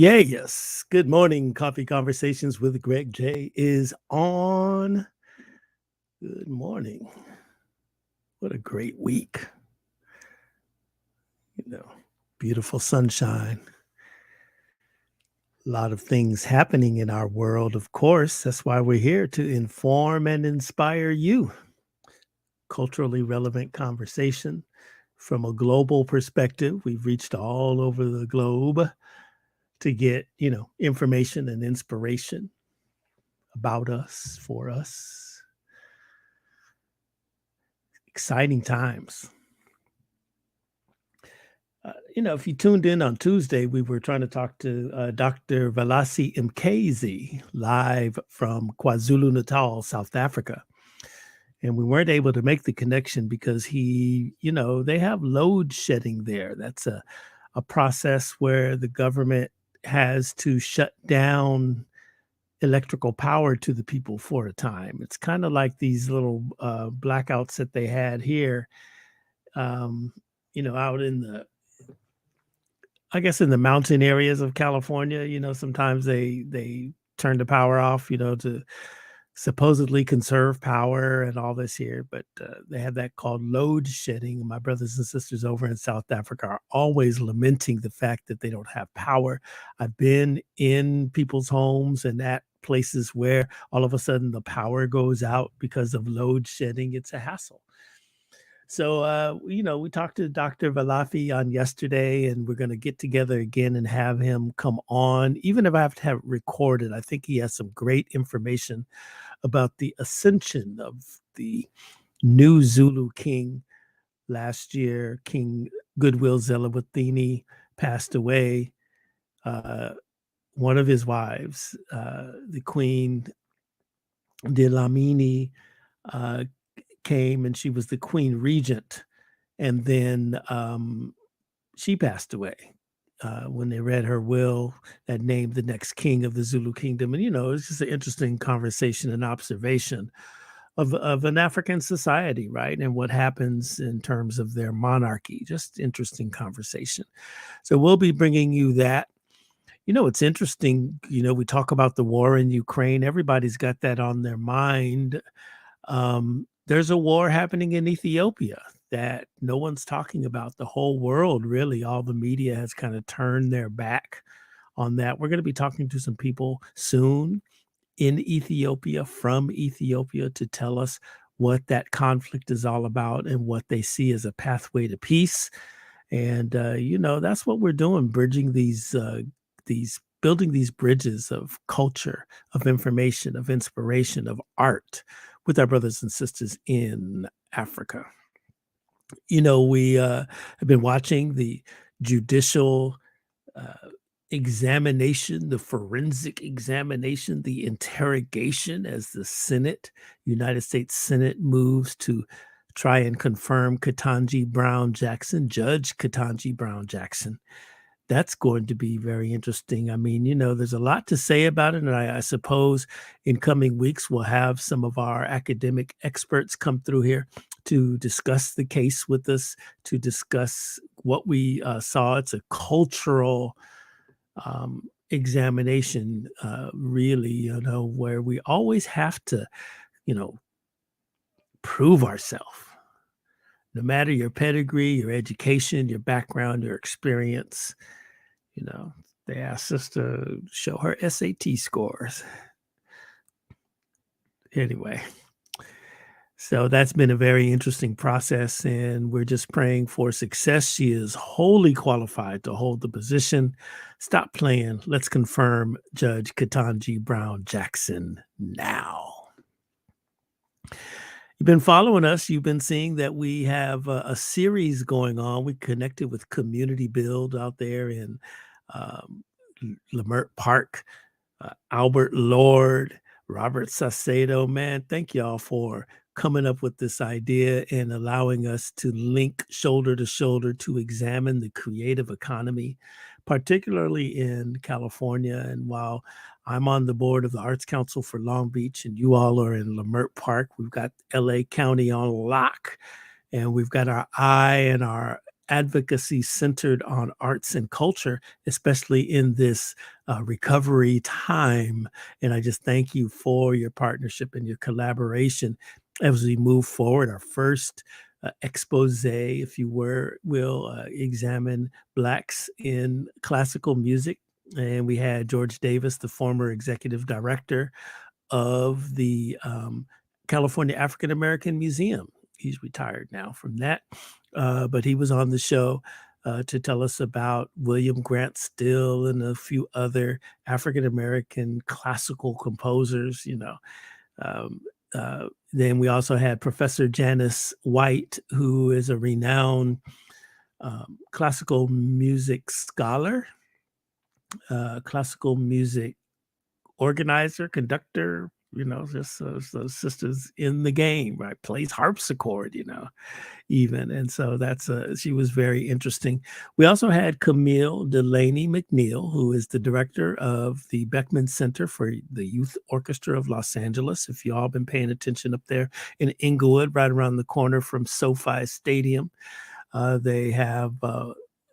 Yeah, yes. Good morning. Coffee Conversations with Greg J is on. Good morning. What a great week. You know, beautiful sunshine. A lot of things happening in our world, of course. That's why we're here to inform and inspire you. Culturally relevant conversation from a global perspective. We've reached all over the globe to get, information and inspiration about us, for us. Exciting times. If you tuned in on Tuesday, we were trying to talk to Dr. Valasi Mkhize live from KwaZulu-Natal, South Africa. And we weren't able to make the connection because they have load shedding there. That's a process where the government has to shut down electrical power to the people for a time. It's kind of like these little blackouts that they had here, out in the mountain areas of California. Sometimes they turn the power off, to supposedly conserve power and all this here, but they have that called load shedding. My brothers and sisters over in South Africa are always lamenting the fact that they don't have power. I've been in people's homes and at places where all of a sudden the power goes out because of load shedding. It's a hassle. So, we talked to Dr. Valafi on yesterday, and we're going to get together again and have him come on. Even if I have to have it recorded, I think he has some great information about the ascension of the new Zulu king. Last year, King Goodwill Zwelithini passed away. One of his wives, the Queen Dlamini, came, and she was the queen regent, and then she passed away when they read her will that named the next king of the Zulu kingdom. And it's just an interesting conversation and observation of an African society, right, and what happens in terms of their monarchy. Just interesting conversation. So we'll be bringing you that. It's interesting. We talk about the war in Ukraine. Everybody's got that on their mind. There's a war happening in Ethiopia that no one's talking about. The whole world, really, all the media has kind of turned their back on that. We're going to be talking to some people soon in Ethiopia, from Ethiopia, to tell us what that conflict is all about and what they see as a pathway to peace. And, that's what we're doing, bridging these building these bridges of culture, of information, of inspiration, of art with our brothers and sisters in Africa. We have been watching the judicial examination, the forensic examination, the interrogation as the Senate, United States Senate, moves to try and confirm Ketanji Brown Jackson, Judge Ketanji Brown Jackson. That's going to be very interesting. I mean, there's a lot to say about it. And I suppose in coming weeks, we'll have some of our academic experts come through here to discuss the case with us, to discuss what we saw. It's a cultural examination, really, where we always have to, prove ourselves. No matter your pedigree, your education, your background, your experience, they asked us to show her SAT scores. Anyway, so that's been a very interesting process, and we're just praying for success. She is wholly qualified to hold the position. Stop playing. Let's confirm Judge Ketanji Brown Jackson now. You've been following us. You've been seeing that we have a series going on. We connected with Community Build out there in Lamert Park, Albert Lord, Robert Sacedo. Man, thank y'all for coming up with this idea and allowing us to link shoulder to shoulder to examine the creative economy, particularly in California. And while I'm on the board of the Arts Council for Long Beach, and you all are in Lamert Park, we've got LA County on lock, and we've got our eye and our advocacy centered on arts and culture, especially in this recovery time. And I just thank you for your partnership and your collaboration as we move forward. Our first expose, if you will examine Blacks in classical music. And we had George Davis, the former executive director of the California African American Museum. He's retired now from that, but he was on the show to tell us about William Grant Still and a few other African American classical composers. Um, then we also had Professor Janice White, who is a renowned classical music scholar, classical music organizer, conductor, just those sisters in the game, right? Plays harpsichord, even. And so she was very interesting. We also had Camille Delaney McNeil, who is the director of the Beckman Center for the Youth Orchestra of Los Angeles. If you all been paying attention up there in Inglewood, right around the corner from SoFi Stadium, they have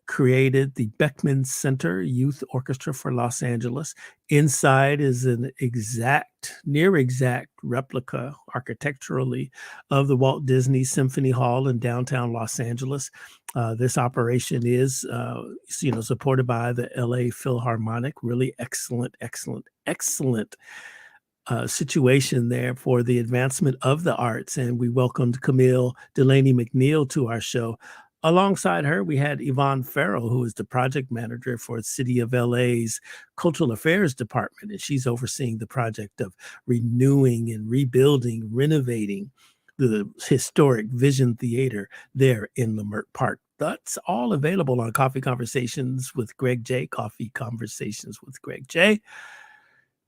created the Beckman Center Youth Orchestra for Los Angeles. Inside is an near exact replica architecturally of the Walt Disney Symphony Hall in downtown Los Angeles. This operation is, supported by the LA Philharmonic. Really excellent situation there for the advancement of the arts. And we welcomed Camille Delaney McNeil to our show. Alongside her, we had Yvonne Farrell, who is the project manager for the City of LA's Cultural Affairs Department. And she's overseeing the project of renewing and rebuilding, renovating the historic Vision Theater there in Leimert Park. That's all available on Coffee Conversations with Greg J. Coffee Conversations with Greg J.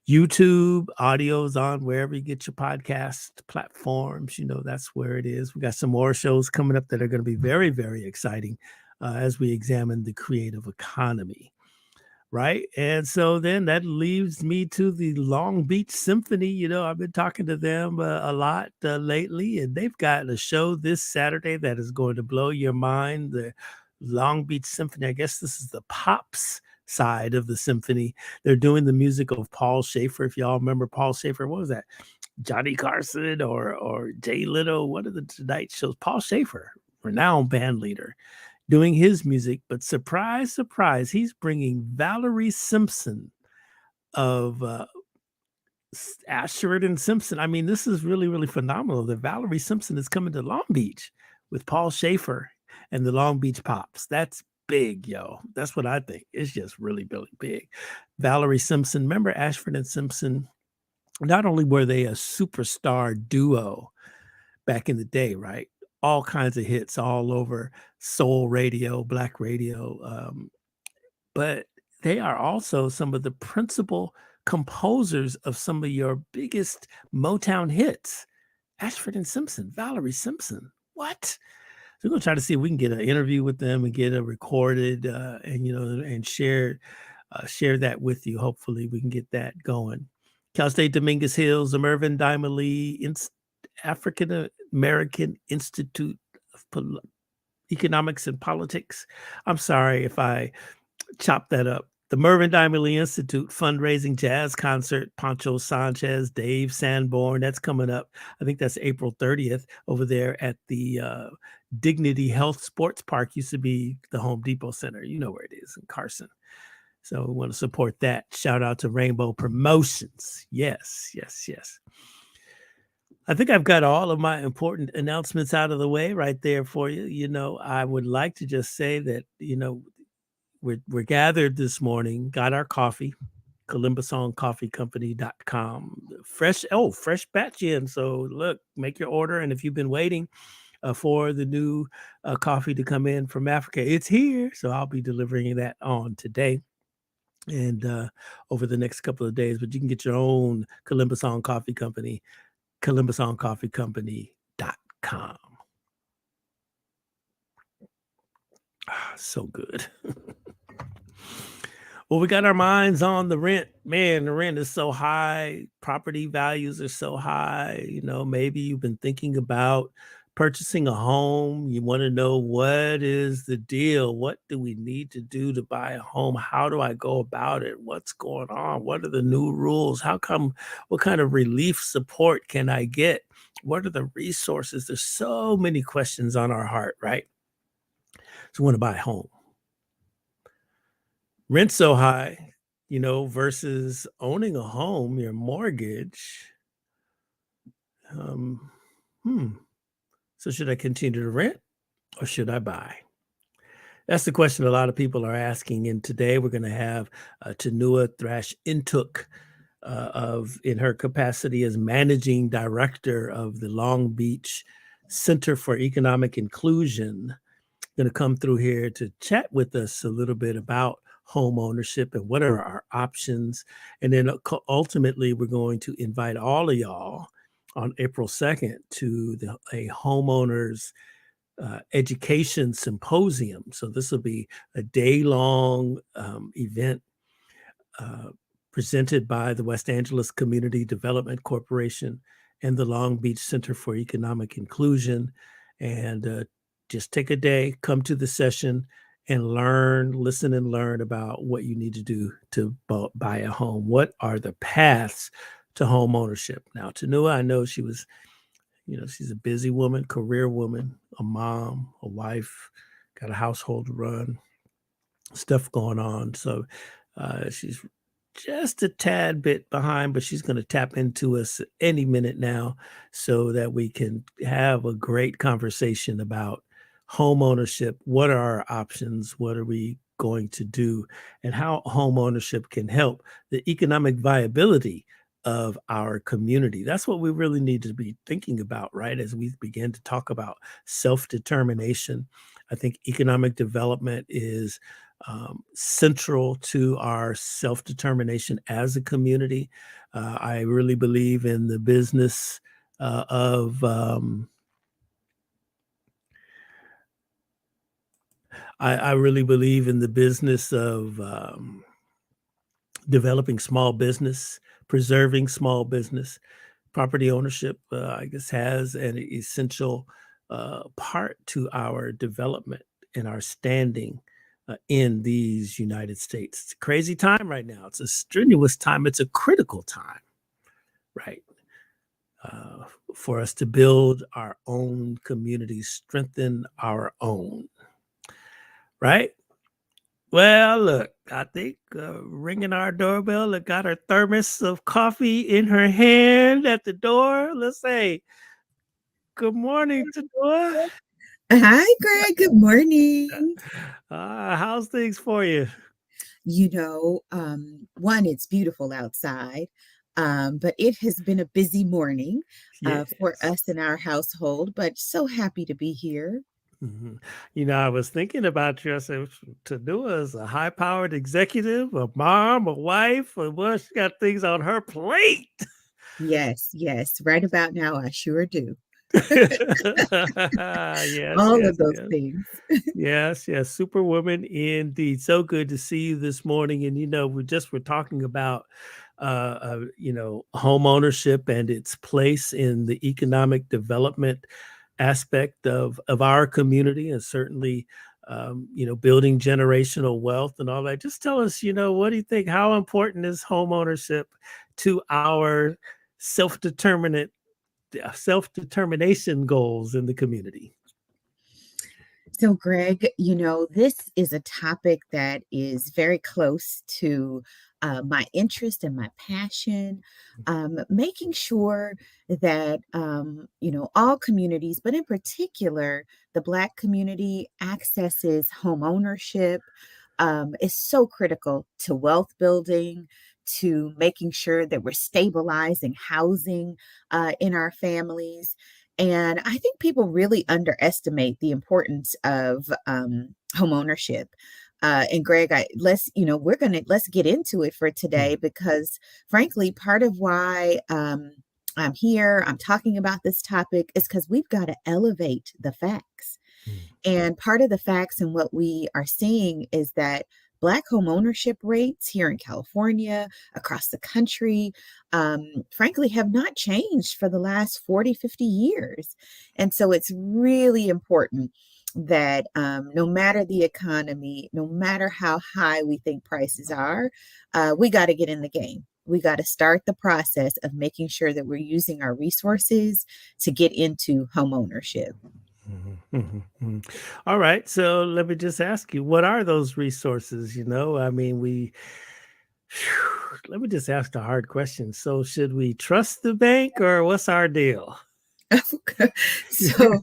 YouTube, audio's on wherever you get your podcast platforms. That's where it is. We got some more shows coming up that are going to be very, very exciting as we examine the creative economy. Right. And so then that leaves me to the Long Beach Symphony. I've been talking to them a lot lately, and they've got a show this Saturday that is going to blow your mind. The Long Beach Symphony, I guess this is the pops side of the symphony. They're doing the music of Paul Schaefer. If y'all remember Paul Schaefer, what was that? Johnny Carson or Jay Leno? What are the Tonight shows? Paul Schaefer, renowned band leader, doing his music. But surprise, surprise, he's bringing Valerie Simpson of Ashford and Simpson. I mean, this is really, really phenomenal that Valerie Simpson is coming to Long Beach with Paul Schaefer and the Long Beach Pops. That's big, yo. That's what I think. It's just really, really big. Valerie Simpson, remember Ashford and Simpson? Not only were they a superstar duo back in the day, right? All kinds of hits all over soul radio, black radio, but they are also some of the principal composers of some of your biggest Motown hits. Ashford and Simpson, Valerie Simpson. What? So we're gonna try to see if we can get an interview with them and get a recorded and share that with you. Hopefully we can get that going. Cal State Dominguez Hills, the Mervyn Diamond Lee African American Institute of Economics and Politics. I'm sorry if I chopped that up. The Mervyn Diamond Lee Institute fundraising jazz concert, Pancho Sanchez, Dave Sanborn. That's coming up. I think that's April 30th over there at the Dignity Health Sports Park. Used to be the Home Depot Center. You know where it is in Carson. So we want to support that. Shout out to Rainbow Promotions. Yes. I think I've got all of my important announcements out of the way right there for you. I would like to just say that, we're gathered this morning, got our coffee, ColumbusOnCoffeeCompany.com. Fresh batch in. So look, make your order. And if you've been waiting for the new coffee to come in from Africa, it's here. So I'll be delivering that on today and over the next couple of days. But you can get your own Columbus On Coffee Company, ColumbusOnCoffeeCompany.com. So good. Well, we got our minds on the rent. Man, the rent is so high. Property values are so high. Maybe you've been thinking about purchasing a home, you want to know what is the deal? What do we need to do to buy a home? How do I go about it? What's going on? What are the new rules? How come? What kind of relief support can I get? What are the resources? There's so many questions on our heart, right? So we want to buy a home. Rent's so high, versus owning a home, your mortgage. Um, So should I continue to rent or should I buy? That's the question a lot of people are asking. And today we're going to have Tunua Thrash-Ntuk in her capacity as managing director of the Long Beach Center for Economic Inclusion, going to come through here to chat with us a little bit about home ownership and what are our options. And then ultimately, we're going to invite all of y'all on April 2nd to a homeowners education symposium. So this will be a day-long event presented by the West Angeles Community Development Corporation and the Long Beach Center for Economic Inclusion. And just take a day, come to the session, and listen and learn about what you need to do to buy a home. What are the paths to home ownership? Now, Tunua, I know she's a busy woman, career woman, a mom, a wife, got a household to run, stuff going on. So she's just a tad bit behind, but she's going to tap into us any minute now so that we can have a great conversation about home ownership. What are our options? What are we going to do? And how home ownership can help the economic viability of our community. That's what we really need to be thinking about, right? As we begin to talk about self-determination. I think economic development is central to our self-determination as a community. I really believe in the business of I really believe in the business of developing small business, preserving small business. Property ownership, I guess, has an essential part to our development and our standing in these United States. It's a crazy time right now. It's a strenuous time. It's a critical time, right? For us to build our own communities, strengthen our own, right? Well, look, I think ringing our doorbell, look, got her thermos of coffee in her hand at the door. Let's say, good morning, Tador. Hi, Greg. Good morning. How's things for you? One, it's beautiful outside, but it has been a busy morning for Yes. us in our household, but so happy to be here. Mhm. I was thinking about you. I said, Tadua is a high-powered executive, a mom, a wife, and well, she got things on her plate. Yes, yes. Right about now, I sure do. Yes, All yes, of those yes. things. Yes, yes, superwoman indeed. So good to see you this morning. And we're talking about home ownership and its place in the economic development aspect of our community, and certainly building generational wealth and all that. Just tell us, what do you think? How important is home ownership to our self-determinate self-determination goals in the community? So, Greg, this is a topic that is very close to my interest and my passion. Making sure that, all communities, but in particular, the Black community accesses home ownership is so critical to wealth building, to making sure that we're stabilizing housing in our families. And I think people really underestimate the importance of home ownership. And Greg, let's get into it for today because, frankly, part of why I'm here, I'm talking about this topic, is because we've got to elevate the facts. Mm. And part of the facts and what we are seeing is that Black home ownership rates here in California, across the country, frankly, have not changed for the last 40, 50 years. And so it's really important that no matter the economy, no matter how high we think prices are, we got to get in the game. We got to start the process of making sure that we're using our resources to get into home ownership. Mhm, mhm, mhm. All right. So let me just ask you, what are those resources? I mean, let me just ask a hard question. So, should we trust the bank or what's our deal? So,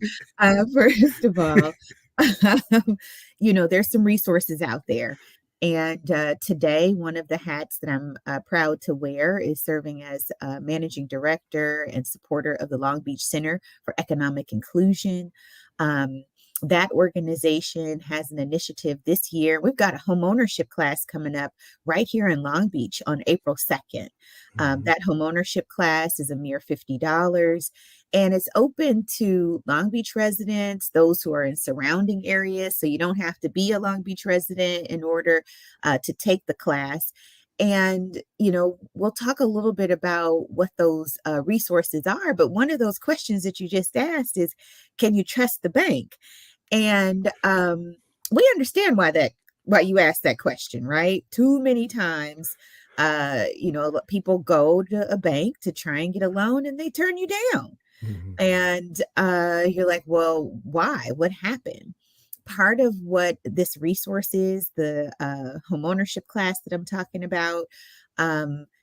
first of all, um, there's some resources out there. And today, one of the hats that I'm proud to wear is serving as managing director and supporter of the Long Beach Center for Economic Inclusion. Um, that organization has an initiative this year. We've got a home ownership class coming up right here in Long Beach on April 2nd. Mhm, That home ownership class is a mere $50. And it's open to Long Beach residents, those who are in surrounding areas. So you don't have to be a Long Beach resident in order to take the class. And, we'll talk a little bit about what those resources are. But one of those questions that you just asked is, can you trust the bank? And we understand why you asked that question, right? Too many times, people go to a bank to try and get a loan and they turn you down. mhm, And you're like, well, why? What happened? Part of what this resource is, the homeownership class that I'm talking about,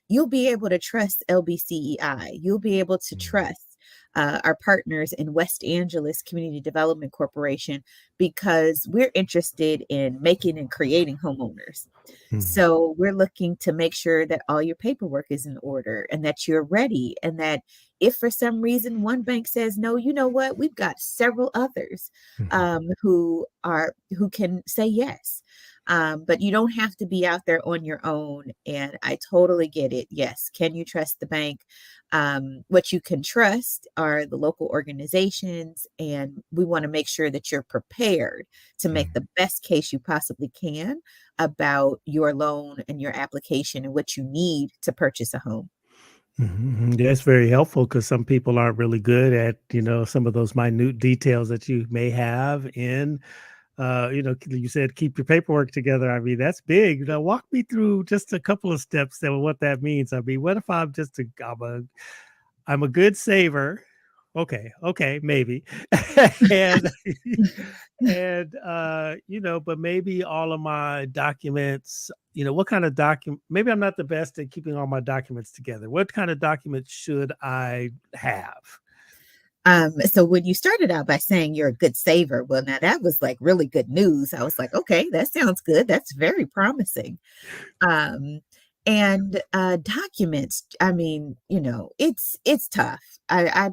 you'll be able to trust LBCEI. You'll be able to mhm, trust our partners in West Angeles Community Development Corporation because we're interested in making and creating homeowners. mhm, So we're looking to make sure that all your paperwork is in order and that you're ready. And that if for some reason one bank says no, you know what? We've got several others mhm, who can say yes. But you don't have to be out there on your own. And I totally get it. Yes. Can you trust the bank? What you can trust are the local organizations, and we want to make sure that you're prepared to make mhm. the best case you possibly can about your loan and your application and what you need to purchase a home. Mhm, mhm. That's very helpful because some people aren't really good at, some of those minute details that you may have in, you said keep your paperwork together. I mean, that's big. Now, walk me through just a couple of steps of what that means. I mean, what if I'm a good saver? Okay, okay, maybe. and but maybe all of my documents, what kind of document, maybe I'm not the best at keeping all my documents together. What kind of documents should I have? So when you started out by saying you're a good saver, well, now that was like really good news. I was like, okay, that sounds good. That's very promising. Um, and documents, I mean, it's tough. I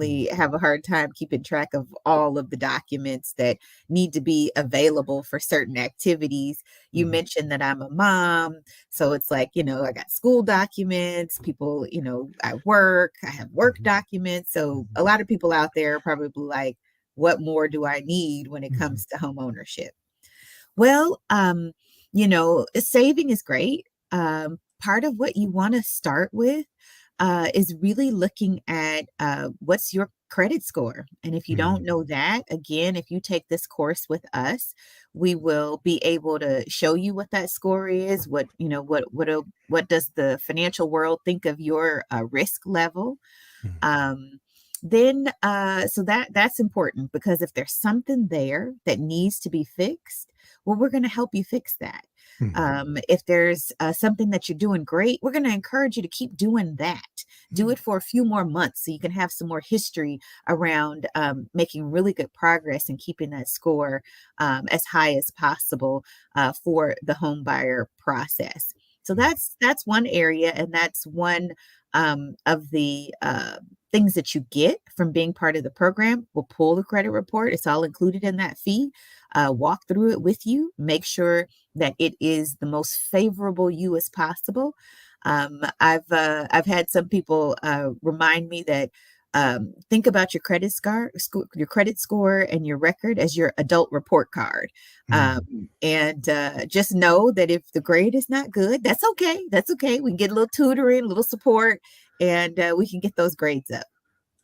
Mm, personally have a hard time keeping track of all of the documents that need to be available for certain activities. You mhm, mentioned that I'm a mom, so it's like, I got school documents, people, I have work mhm, documents. So mhm, a lot of people out there are probably like, what more do I need when it mhm, comes to home ownership? Well, saving is great. Part of what you want to start with is really looking at what's your credit score. And if you don't mhm, know that, again, if you take this course with us, we will be able to show you what that score is. What does the financial world think of your risk level? mhm, Um, then so that's important because if there's something there that needs to be fixed, well, we're going to help you fix that. mhm, If there's something that you're doing great, we're going to encourage you to keep doing that. Do mhm, it for a few more months so you can have some more history around making really good progress and keeping that score as high as possible for the home buyer process. So mhm, that's one area, and that's one of the things that you get from being part of the program. We'll pull the credit report. It's all included in that fee. Walk through it with you. Make sure that it is the most favorable you as possible. I've had some people remind me that think about your credit score and your record as your adult report card. Mm. And just know that if the grade is not good, that's okay. That's okay. We can get a little tutoring, a little support, and we can get those grades up.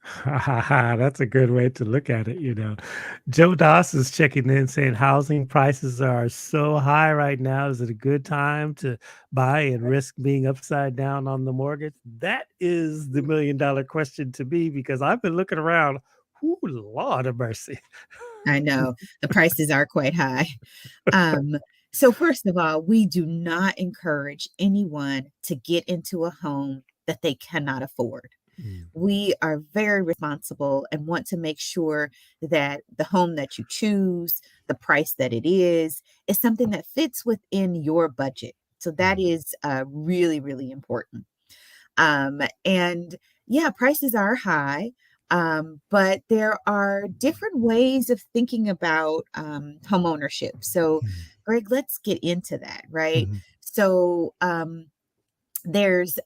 Ha ha ha. That's a good way to look at it. Joe Doss is checking in saying housing prices are so high right now. Is it a good time to buy and risk being upside down on the mortgage? That is the $1 million question to me because I've been looking around. Ooh, Lord of mercy. I know the prices are quite high. Um, so first of all, we do not encourage anyone to get into a home that they cannot afford. Mm, We are very responsible and want to make sure that the home that you choose, the price that it is something that fits within your budget. So that mm, is really, really important. And yeah, prices are high, but there are different ways of thinking about home ownership. So, mm, Greg, let's get into that, right? mhm, So, there's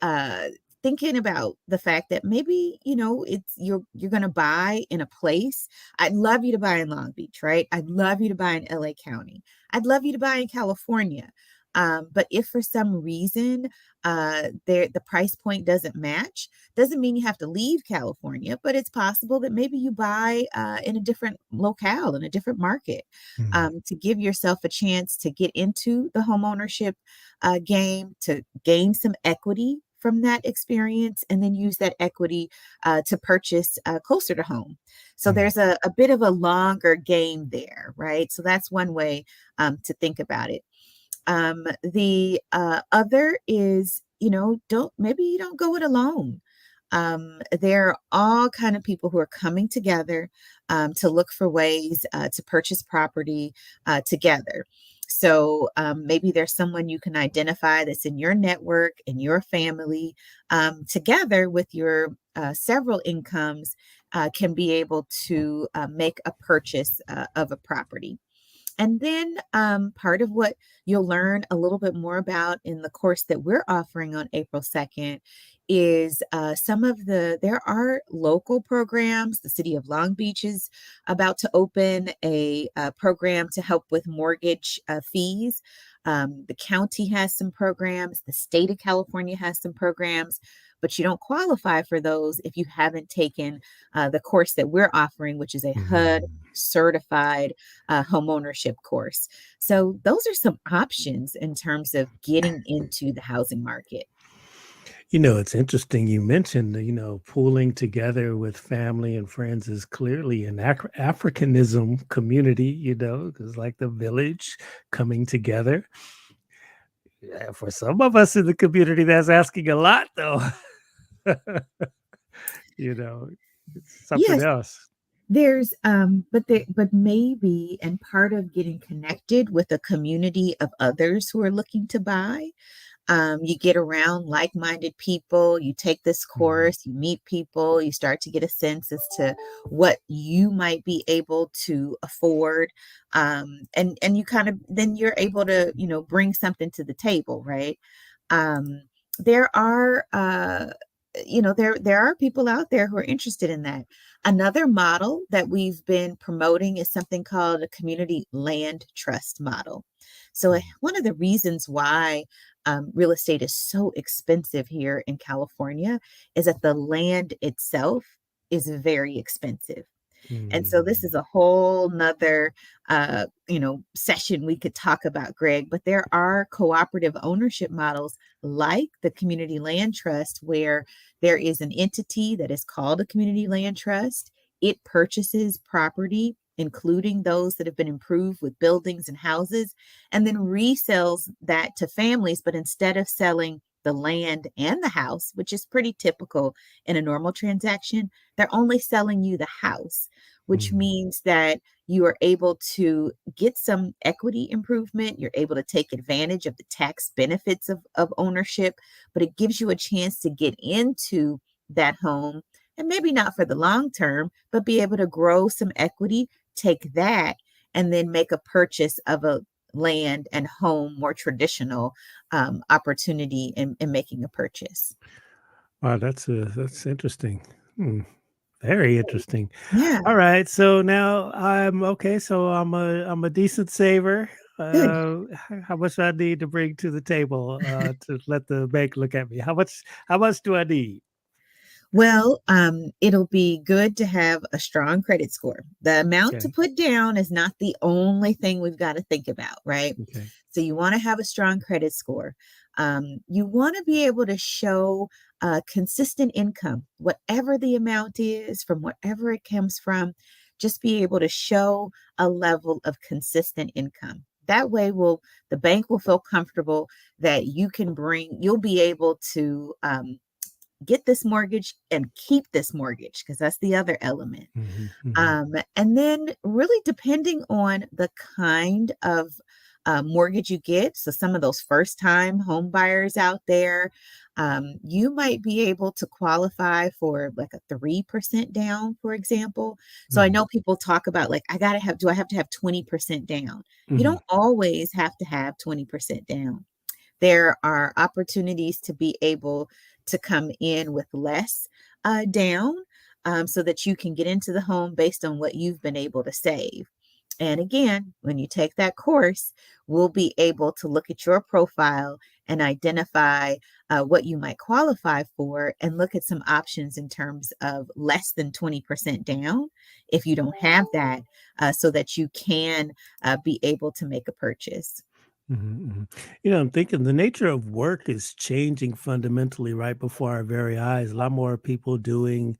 thinking about the fact that maybe it's you're going to buy in a place. I'd love you to buy in Long Beach, right? I'd love you to buy in LA County. I'd love you to buy in California. But if for some reason the price point doesn't match, doesn't mean you have to leave California, but it's possible that maybe you buy in a different locale, in a different market, mm, to give yourself a chance to get into the home ownership game, to gain some equity from that experience, and then use that equity to purchase closer to home. So mm, there's a bit of a longer game there, right? So that's one way to think about it. The other is, don't maybe you don't go it alone. There are all kind of people who are coming together to look for ways to purchase property together. So maybe there's someone you can identify that's in your network, in your family, together with your several incomes, can be able to make a purchase of a property. And then part of what you'll learn a little bit more about in the course that we're offering on April 2nd is there are local programs. The city of Long Beach is about to open a program to help with mortgage fees. The county has some programs, the state of California has some programs, but you don't qualify for those if you haven't taken the course that we're offering, which is a HUD mm. certified home ownership course. So those are some options in terms of getting into the housing market. It's interesting you mentioned, pooling together with family and friends is clearly an Africanism community, because like the village coming together. For some of us in the community, that's asking a lot, though. you know, it's something Yes, else. but maybe, and part of getting connected with a community of others who are looking to buy, you get around like-minded people, you take this Mhm, course, you meet people, you start to get a sense as to what you might be able to afford. And you kind of then you're able to, bring something to the table, right? Um, there are there are people out there who are interested in that. Another model that we've been promoting is something called a community land trust model. So mhm, one of the reasons why real estate is so expensive here in California is that the land itself is very expensive. And so this is mm, a whole nother, session we could talk about, Greg. But there are cooperative ownership models like the Community Land Trust, where there is an entity that is called a Community Land Trust. It purchases property, including those that have been improved with buildings and houses, and then resells that to families. But instead of selling the land and the house, which is pretty typical in a normal transaction, they're only selling you the house, which mm. means that you are able to get some equity improvement. You're able to take advantage of the tax benefits of ownership, but it gives you a chance to get into that home and maybe not for the long term, but be able to grow some equity, take that, and then make a purchase of a land and home, more traditional opportunity in making a purchase. Wow, that's interesting. Hmm. Very interesting. Yeah, All right, so now I'm okay. So I'm a decent saver. good. How much I need to bring to the table to let the bank look at me? How much do I need? Well, it'll be good to have a strong credit score. The amount to Okay. put down is not the only thing we've got to think about, right? Okay. So you want to have a strong credit score. You want to be able to show consistent income, whatever the amount is, from whatever it comes from, just be able to show a level of consistent income. That way, the bank will feel comfortable that you'll be able to get this mortgage and keep this mortgage because that's the other element. Hmm. Hmm. And then, really, depending on the kind of mortgage you get, so some of those first time home buyers out there, you might be able to qualify for like a 3% down, for example. So I Hmm. know people talk about like, do I have to have 20% down? You Hmm. don't always have to have 20% down. There are opportunities to be able to come in with less down so that you can get into the home based on what you've been able to save. And again, when you take that course, we'll be able to look at your profile and identify what you might qualify for and look at some options in terms of less than 20% down if you don't have that, so that you can be able to make a purchase. Mhm, mhm. I'm thinking the nature of work is changing fundamentally right before our very eyes. A lot more people doing,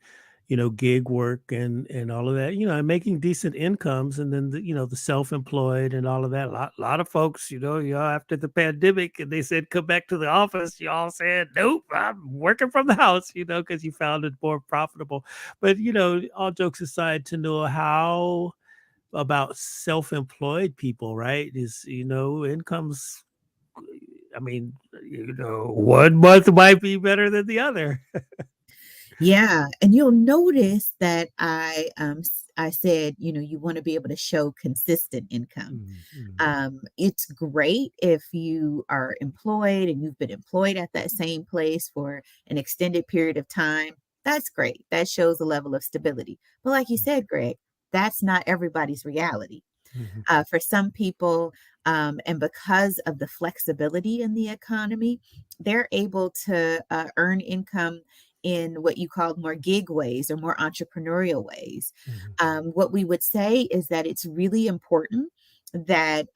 gig work and all of that, and making decent incomes. And then the self-employed and all of that. Lot of folks, y'all after the pandemic and they said come back to the office, y'all said, nope, I'm working from the house, because you found it more profitable. But all jokes aside, to know how about self-employed people, right? Is, incomes, I mean, 1 month might be better than the other. Yeah, and you'll notice that I said, you want to be able to show consistent income. Mhm, mhm, It's great if you are employed and you've been employed at that same place for an extended period of time. That's great. That shows a level of stability. But like you said, Greg, that's not everybody's reality. mhm, For some people, and because of the flexibility in the economy, they're able to earn income in what you called more gig ways or more entrepreneurial ways. mhm, What we would say is that it's really important that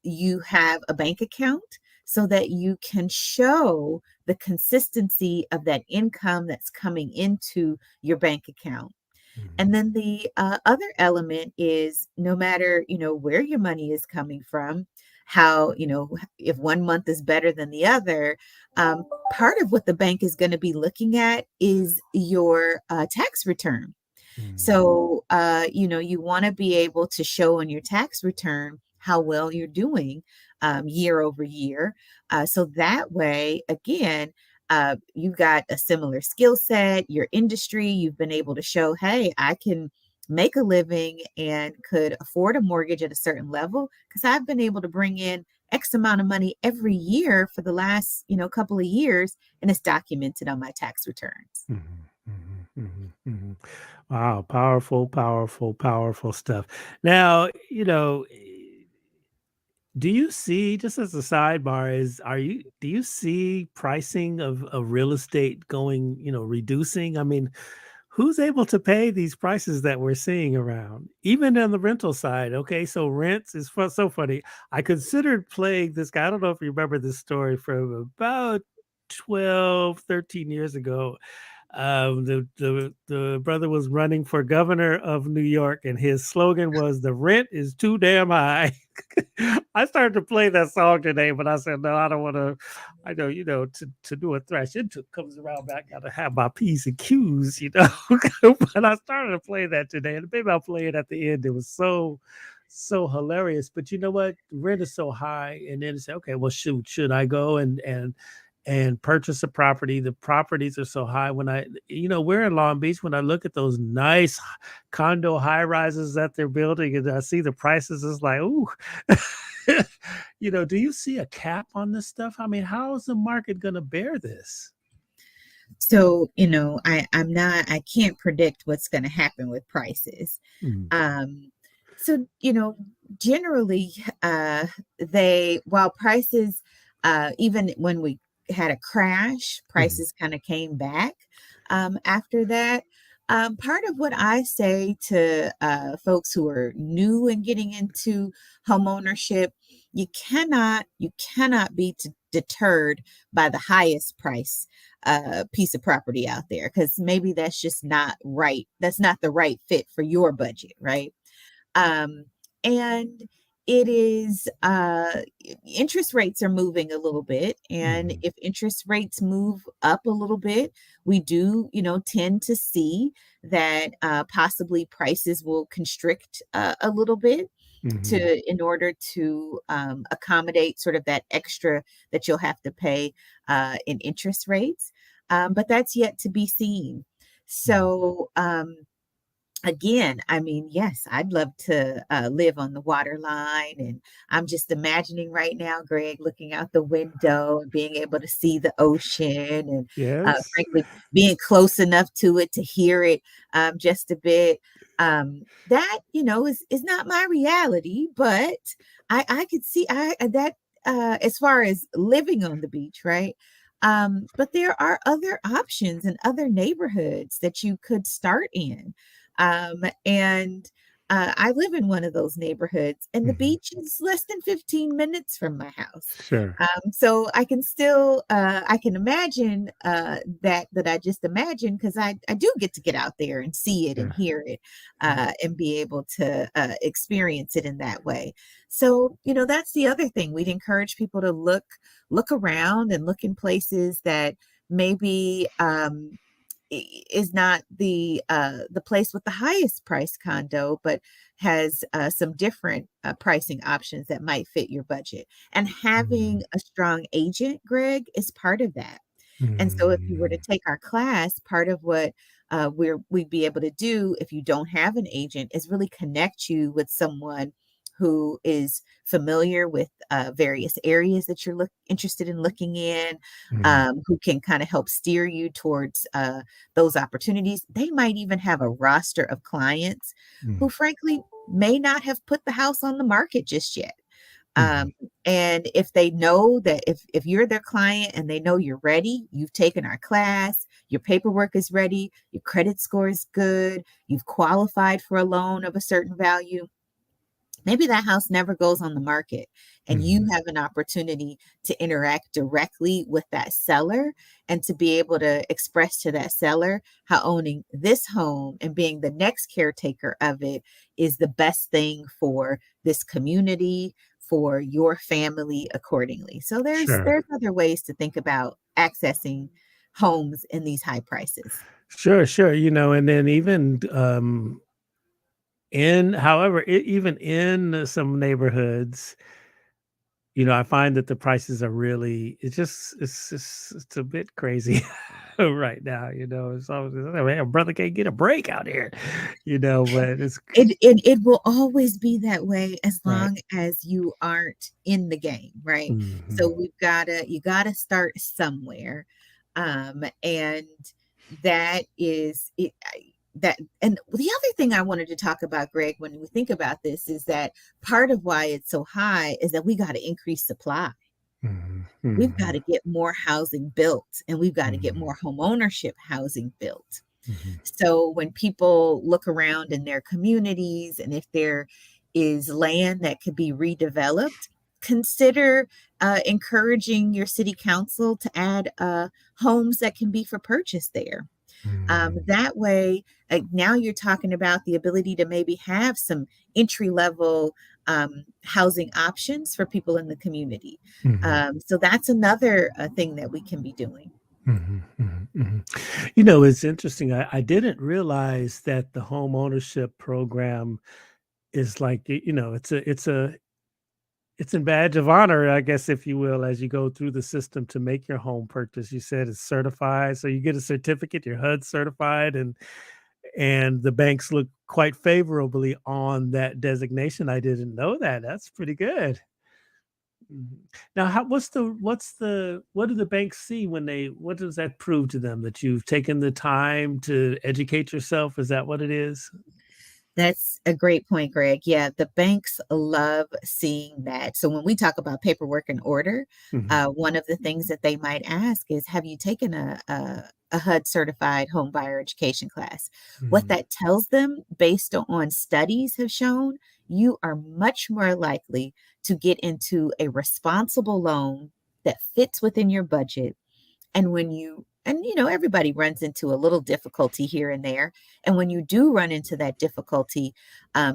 you have a bank account so that you can show the consistency of that income that's coming into your bank account. mhm, And then the other element is no matter, where your money is coming from, how, if 1 month is better than the other, part of what the bank is going to be looking at is your tax return. mhm, So, you want to be able to show on your tax return how well you're doing year over year. So that way, again, you've got a similar skill set, your industry, you've been able to show, hey, I can make a living and could afford a mortgage at a certain level because I've been able to bring in X amount of money every year for the last, couple of years, and it's documented on my tax returns. mhm, mhm, mhm, mhm. Wow, powerful, powerful, powerful stuff. Now, do you see, just as a sidebar, do you see pricing of real estate going, reducing? I mean, who's able to pay these prices that we're seeing around, even on the rental side? Okay, so rents is so funny. I considered playing this guy. I don't know if you remember this story from about 12, 13 years ago. The brother was running for governor of New York, and his slogan was "The rent is too damn high." I started to play that song today, but I said, "No, I don't want to." I know, to do a Thrash-Ntuk comes around, but I gotta have my P's and Q's. But I started to play that today, and maybe I'll play it at the end. It was so hilarious. But you know what? Rent is so high, and then say, okay, well, should I go and purchase a property? The properties are so high. We're in Long Beach. When I look at those nice condo high rises that they're building and I see the prices, it's like, ooh. Do you see a cap on this stuff? I mean, how is the market going to bear this? So, I can't predict what's going to happen with prices. Mhm, Um, so, generally, while prices, even when we had a crash, mhm, prices kind of came back after that. Part of what I say to folks who are new and getting into home ownership, you cannot be deterred by the highest price piece of property out there, because maybe that's just not right. That's not the right fit for your budget, right? Um, and it is interest rates are moving a little bit, and mhm, if interest rates move up a little bit, we do, tend to see that possibly prices will constrict a little bit mhm, to in order to accommodate sort of that extra that you'll have to pay in interest rates. But that's yet to be seen. mhm. So, again, I mean, yes, I'd love to live on the water line. And I'm just imagining right now, Greg, looking out the window and being able to see the ocean and, Yes. frankly, being close enough to it to hear it just a bit. That, is not my reality, but I could see that as far as living on the beach, right? But there are other options in other neighborhoods that you could start in. And I live in one of those neighborhoods, and the Mhm. beach is less than 15 minutes from my house. Sure. So I can still, I can imagine that I just imagined, because I do get to get out there and see it and Yeah. hear it Yeah. and be able to experience it in that way. So, that's the other thing. We'd encourage people to look around and look in places that maybe is not the place with the highest price condo, but has some different pricing options that might fit your budget. And Mhm, having a strong agent, Greg, is part of that. And so if you were to mhm, take our class, part of what we'd be able to do if you don't have an agent is really connect you with someone who is familiar with various areas that you're interested in looking in, mhm, who can kind of help steer you towards those opportunities. They might even have a roster of clients who, mhm, frankly, may not have put the house on the market just yet. mhm, Um, and if they know that if you're their client and they know you're ready, you've taken our class, your paperwork is ready, your credit score is good, you've qualified for a loan of a certain value, maybe that house never goes on the market, and you mhm. have an opportunity to interact directly with that seller and to be able to express to that seller how owning this home and being the next caretaker of it is the best thing for this community, for your family accordingly. So Sure. there's other ways to think about accessing homes in these high prices. Sure, sure, and then even, however, even in some neighborhoods, I find that the prices are really it's a bit crazy right now, it's always, "Oh, man, a brother can't get a break out here," but it's It will always be that way as right. long as you aren't in the game, right? So Mhm, you gotta start somewhere. And that is it that and the other thing I wanted to talk about, Greg, when we think about this, is that part of why it's so high is that we got to increase supply. mhm, We've mhm, got to get more housing built, and we've got to get mhm, more home ownership housing built. mhm, So when people look around in their communities, and if there is land that could be redeveloped, consider encouraging your city council to add homes that can be for purchase there. mhm, That way, now you're talking about the ability to maybe have some entry level housing options for people in the community. mhm. So that's another thing that we can be doing. Mhm, mhm, mhm. It's interesting. I didn't realize that the home ownership program is like, it's a badge of honor, I guess, if you will, as you go through the system to make your home purchase. You said it's certified, so you get a certificate, you're HUD certified, and the banks look quite favorably on that designation. I didn't know that. That's pretty good. Mhm. Now, what do the banks see when what does that prove to them that you've taken the time to educate yourself? Is that what it is? That's a great point, Greg. Yeah, the banks love seeing that. So when we talk about paperwork and order, Mhm. one of the things that they might ask is, have you taken a HUD certified home buyer education class? What Mhm. that tells them, based on studies have shown, you are much more likely to get into a responsible loan that fits within your budget. And everybody runs into a little difficulty here and there. And when you do run into that difficulty,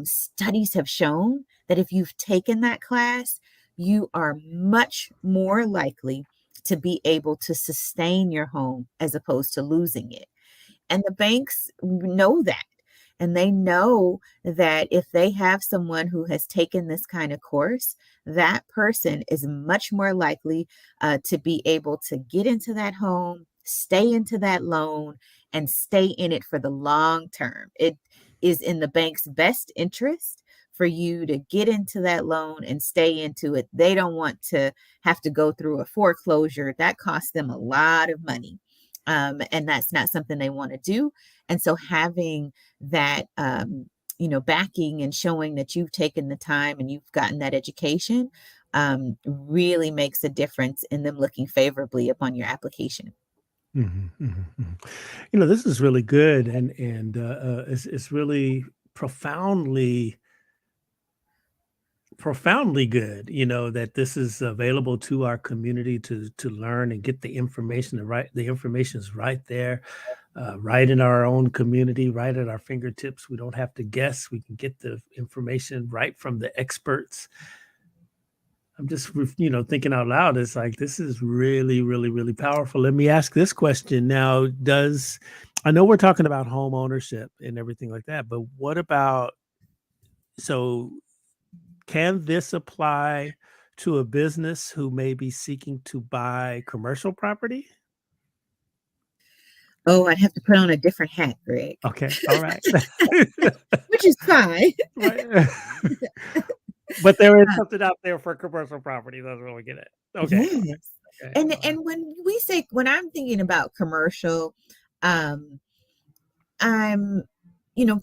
studies have shown that if you've taken that class, you are much more likely to be able to sustain your home as opposed to losing it. And the banks know that. And they know that if they have someone who has taken this kind of course, that person is much more likely to be able to get into that home, stay into that loan, and stay in it for the long term. It is in the bank's best interest for you to get into that loan and stay into it. They don't want to have to go through a foreclosure. That costs them a lot of money. And that's not something they want to do. And so having that, backing and showing that you've taken the time and you've gotten that education really makes a difference in them looking favorably upon your application. Mhm, mhm, mhm. This is really good, and it's really profoundly profoundly good, that this is available to our community to learn and get the information. The information is right there, right in our own community, right at our fingertips. We don't have to guess. We can get the information right from the experts. I'm just, thinking out loud. It's like, this is really, really, really powerful. Let me ask this question now. I know we're talking about home ownership and everything like that, but what about, so can this apply to a business who may be seeking to buy commercial property? Oh, I'd have to put on a different hat, Greg, Okay. All right. which is fine. Right. But there is something out there for commercial property. That's what we get at. Okay. All Yes. right. Okay. And when I'm thinking about commercial, um, I'm,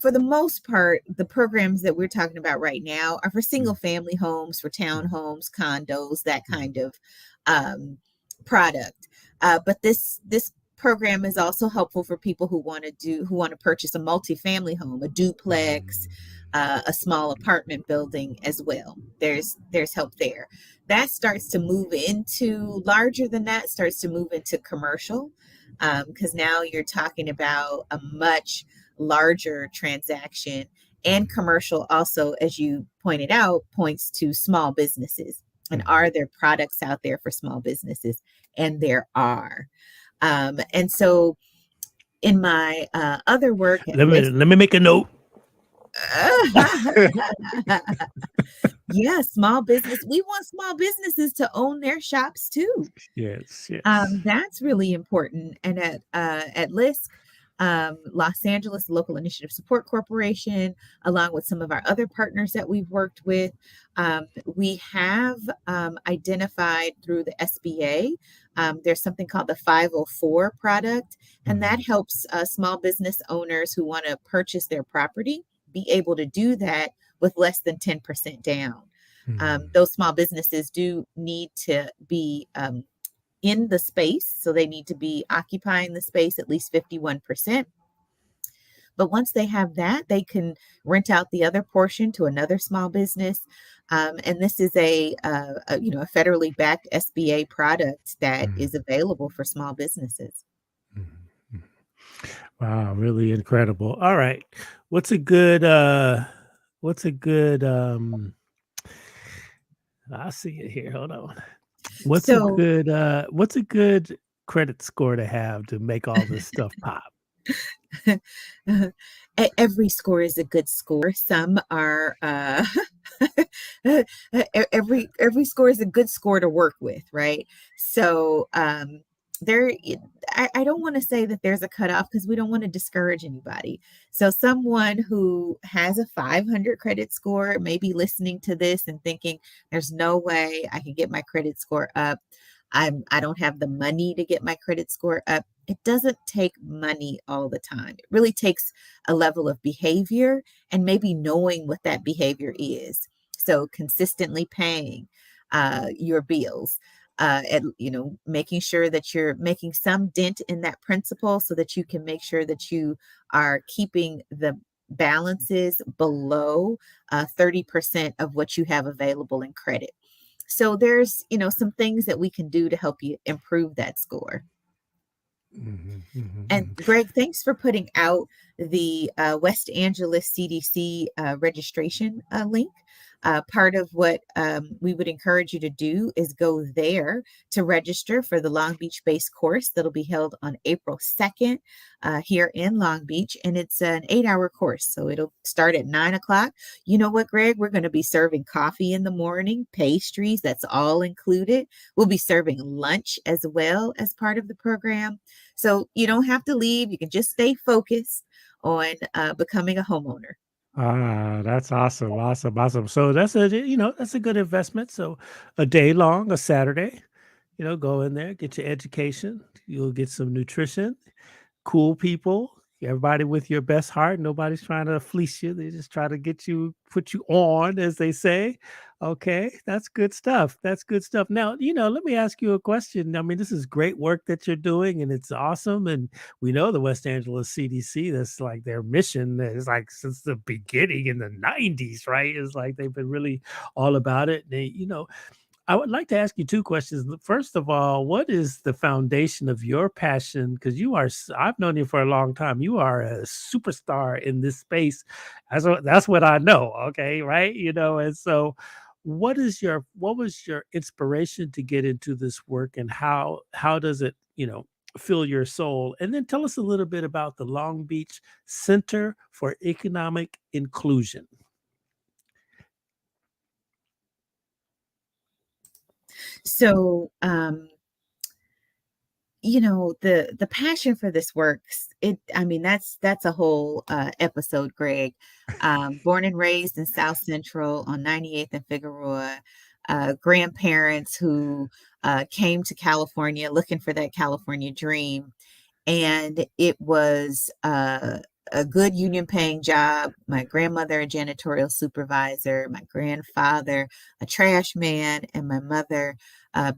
for the most part, the programs that we're talking about right now are for single Mhm, family homes, for mhm, townhomes, condos, that mhm, kind of um, product. But this program is also helpful for people who want to purchase a multifamily home, a duplex, a small apartment building as well. There's help there. That starts to move into larger than that, starts to move into commercial, because now you're talking about a much larger transaction. And mhm, commercial also, as you pointed out, points to small businesses. And mhm. are there products out there for small businesses? And there are. And so in my other work at list, Let me make a note. yeah, small business. We want small businesses to own their shops too. Yes, yes. That's really important. And at LISC, Los Angeles Local Initiative Support Corporation, along with some of our other partners that we've worked with, we have identified through the SBA. There's something called the 504 product, and that Mhm, helps small business owners who want to purchase their property be able to do that with less than 10% down. mhm, Those small businesses do need to be in the space. So they need to be occupying the space at least 51%. But once they have that, they can rent out the other portion to another small business. And this is a federally backed SBA product that mhm, is available for small businesses. mhm, mhm. Wow, really incredible. All right. What's a good what's a good I see it here. Hold on. So What's a good credit score to have to make all this stuff pop? every score is a good score. Some are every score is a good score to work with, right? So there I don't want to say that there's a cutoff because we don't want to discourage anybody. So someone who has a 500 credit score may be listening to this and thinking, there's no way I can get my credit score up. I don't have the money to get my credit score up. It doesn't take money all the time. It really takes a level of behavior and maybe knowing what that behavior is. So consistently paying your bills, making sure that you're making some dent in that principal so that you can make sure that you are keeping the balances below 30% of what you have available in credit. So there's, some things that we can do to help you improve that score. Mhm, mhm, And mhm. Greg, thanks for putting out the West Angeles CDC registration link. Part of what we would encourage you to do is go there to register for the Long Beach based course that'll be held on April 2nd here in Long Beach. And it's an 8-hour course. So it'll start at 9 o'clock. You know what, Greg? We're going to be serving coffee in the morning, pastries, that's all included. We'll be serving lunch as well as part of the program. So you don't have to leave. You can just stay focused on becoming a homeowner. Ah, that's awesome, awesome, awesome. So that's a good investment. So a day long, a Saturday, go in there, get your education. You'll get some nutrition, cool people, everybody with your best heart. Nobody's trying to fleece you. They just try to get you, put you on, as they say. Okay, that's good stuff. That's good stuff. Now, let me ask you a question. I mean, this is great work that you're doing, and it's awesome. And we know the West Angeles CDC, that's like their mission is like since the beginning in the 90s, right? It's like they've been really all about it. I would like to ask you 2 questions. First of all, what is the foundation of your passion? Because I've known you for a long time. You are a superstar in this space. That's what I know. Okay, right? And so what was your inspiration to get into this work, and how does it, fill your soul? And then tell us a little bit about the Long Beach Center for Economic Inclusion. So the passion for this works, that's a whole episode, Greg. Born and raised in South Central on 98th and Figueroa, grandparents who came to California looking for that California dream, and it was a good union paying job. My grandmother, a janitorial supervisor, my grandfather, a trash man, and my mother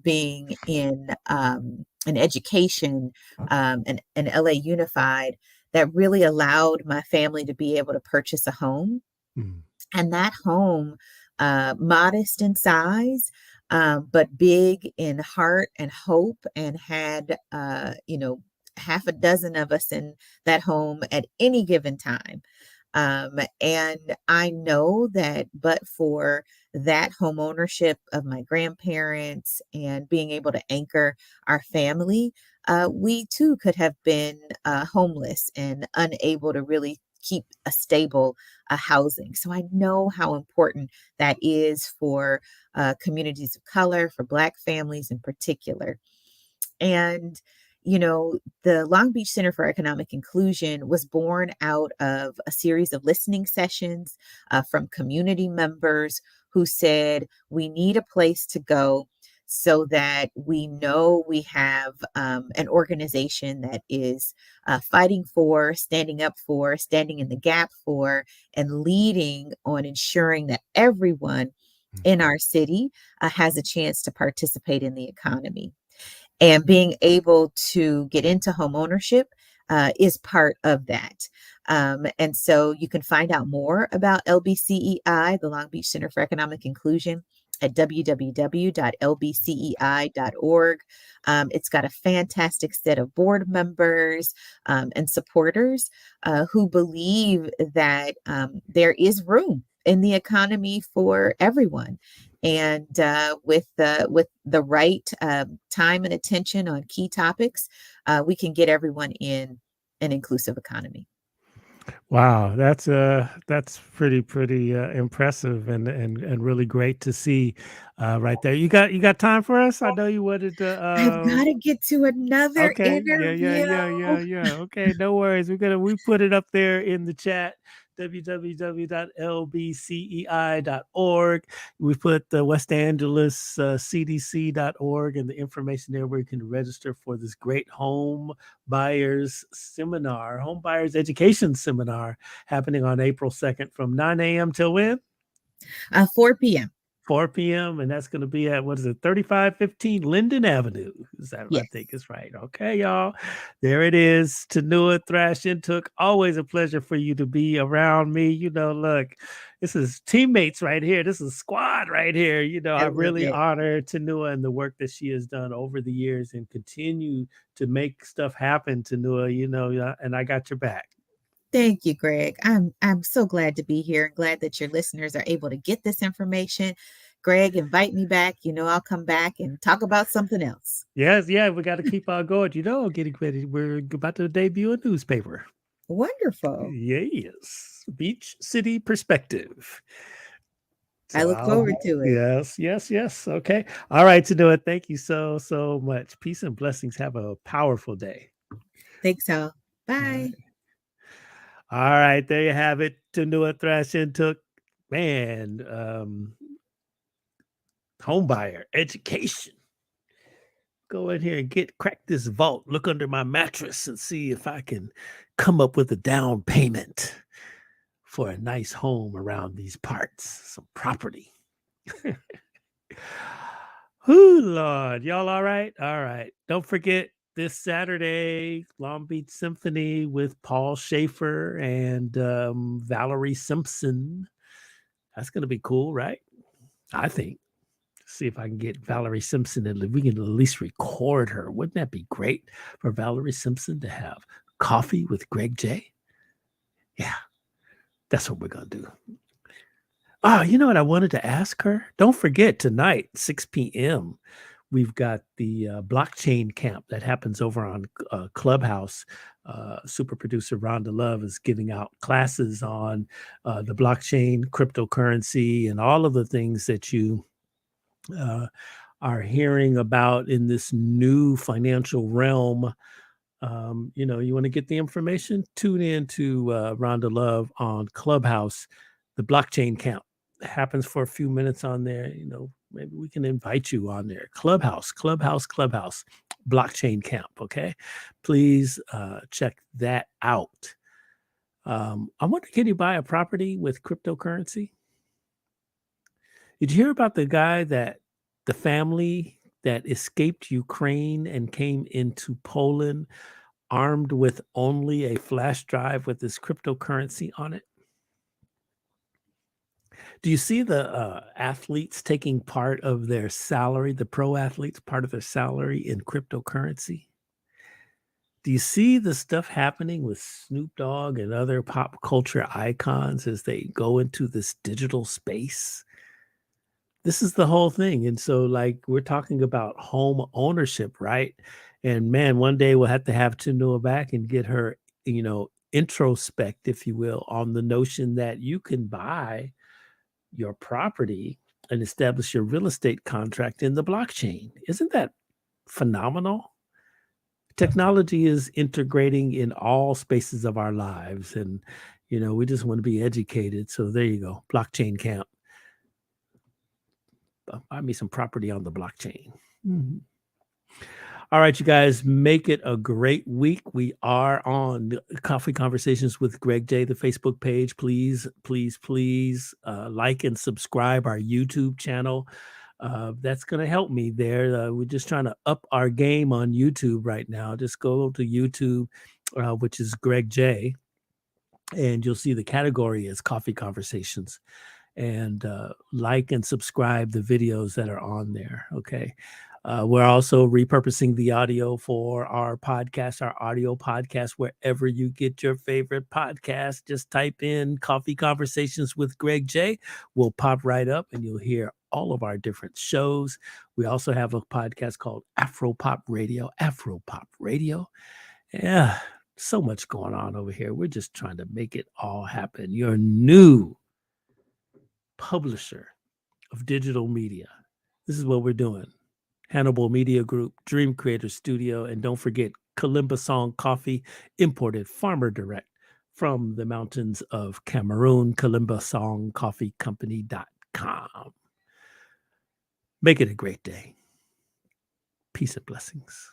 being in an education, an LA Unified, that really allowed my family to be able to purchase a home. Mhm. And that home, modest in size, but big in heart and hope, and had, half a dozen of us in that home at any given time. And I know that but for that home ownership of my grandparents and being able to anchor our family, we too could have been homeless and unable to really keep a stable housing. So I know how important that is for communities of color, for Black families in particular. And, the Long Beach Center for Economic Inclusion was born out of a series of listening sessions from community members who said, we need a place to go so that we know we have an organization that is fighting for, standing up for, standing in the gap for, and leading on ensuring that everyone in our city has a chance to participate in the economy. And being able to get into home ownership is part of that. And so you can find out more about LBCEI, the Long Beach Center for Economic Inclusion, at www.lbcei.org. It's got a fantastic set of board members and supporters who believe that there is room in the economy for everyone. And with the right time and attention on key topics, we can get everyone in an inclusive economy. Wow, that's pretty impressive and really great to see right there. You got time for us? I know you wanted to I've got to get to another okay. interview. Yeah. Okay, no worries. We put it up there in the chat, www.lbcei.org. We put the West Angeles CDC.org and the information there where you can register for this great home buyers seminar, home buyers education seminar happening on April 2nd from 9 a.m. till when? 4 p.m. 4 p.m. And that's going to be at, what is it, 3515 Linden Avenue. Is that, I Yes. think is right. Okay, y'all. There it is. Tunua Thrash-Ntuk. Always a pleasure for you to be around me. Look, this is teammates right here. This is squad right here. I I love really it. honor Tunua and the work that she has done over the years and continue to make stuff happen, Tunua, and I got your back. Thank you, Greg. I'm so glad to be here and glad that your listeners are able to get this information. Greg, invite me back. I'll come back and talk about something else. Yes, yeah, we got to keep on going. Getting ready. We're about to debut a newspaper. Wonderful. Yes, Beach City Perspective. I So look forward to it. yes. Okay. All right, to do it. Thank you so much. Peace and blessings. Have a powerful day. Thanks all. All Bye. right. All right, there you have it. Tunua Thrash-Ntuk. Man, homebuyer education. Go in here and crack this vault, look under my mattress and see if I can come up with a down payment for a nice home around these parts, some property. Whoo, Lord. Y'all all right? All right. Don't forget this Saturday, Long Beach Symphony with Paul Schaefer and Valerie Simpson. That's going to be cool, right? I think. See if I can get Valerie Simpson and we can at least record her. Wouldn't that be great for Valerie Simpson to have coffee with Greg J? Yeah, that's what we're going to do. Oh, you know what I wanted to ask her? Don't forget tonight, 6 p.m., we've got the blockchain camp that happens over on Clubhouse. Super producer Rhonda Love is giving out classes on the blockchain, cryptocurrency, and all of the things that you are hearing about in this new financial realm. You want to get the information, tune in to Rhonda Love on Clubhouse. The blockchain camp happens for a few minutes on there. Maybe we can invite you on there. Clubhouse, blockchain camp. Okay. Please check that out. I wonder, can you buy a property with cryptocurrency? Did you hear about the family that escaped Ukraine and came into Poland armed with only a flash drive with this cryptocurrency on it? Do you see the athletes taking part of their salary, the pro athletes, part of their salary in cryptocurrency? Do you see the stuff happening with Snoop Dogg and other pop culture icons as they go into this digital space? This is the whole thing. And so, like, we're talking about home ownership, right? And man, one day we'll have to have Tunua back and get her, introspect, if you will, on the notion that you can buy your property and establish your real estate contract in the blockchain. Isn't that phenomenal? Technology is integrating in all spaces of our lives. And, we just want to be educated. So there you go. Blockchain camp. Buy me some property on the blockchain. Mhm. All right, you guys, make it a great week. We are on Coffee Conversations with Greg J, the Facebook page. Please like and subscribe our YouTube channel. That's going to help me there. We're just trying to up our game on YouTube right now. Just go to YouTube, which is Greg J, and you'll see the category is Coffee Conversations. And like and subscribe the videos that are on there. Okay. We're also repurposing the audio for our podcast, our audio podcast, wherever you get your favorite podcast. Just type in Coffee Conversations with Greg J. We'll pop right up and you'll hear all of our different shows. We also have a podcast called Afro Pop Radio. Yeah. So much going on over here. We're just trying to make it all happen. Your new publisher of digital media. This is what we're doing. Hannibal Media Group, Dream Creator Studio, and don't forget Kalimba Song Coffee, imported farmer direct from the mountains of Cameroon, KalimbaSongCoffeeCompany.com. Make it a great day. Peace and blessings.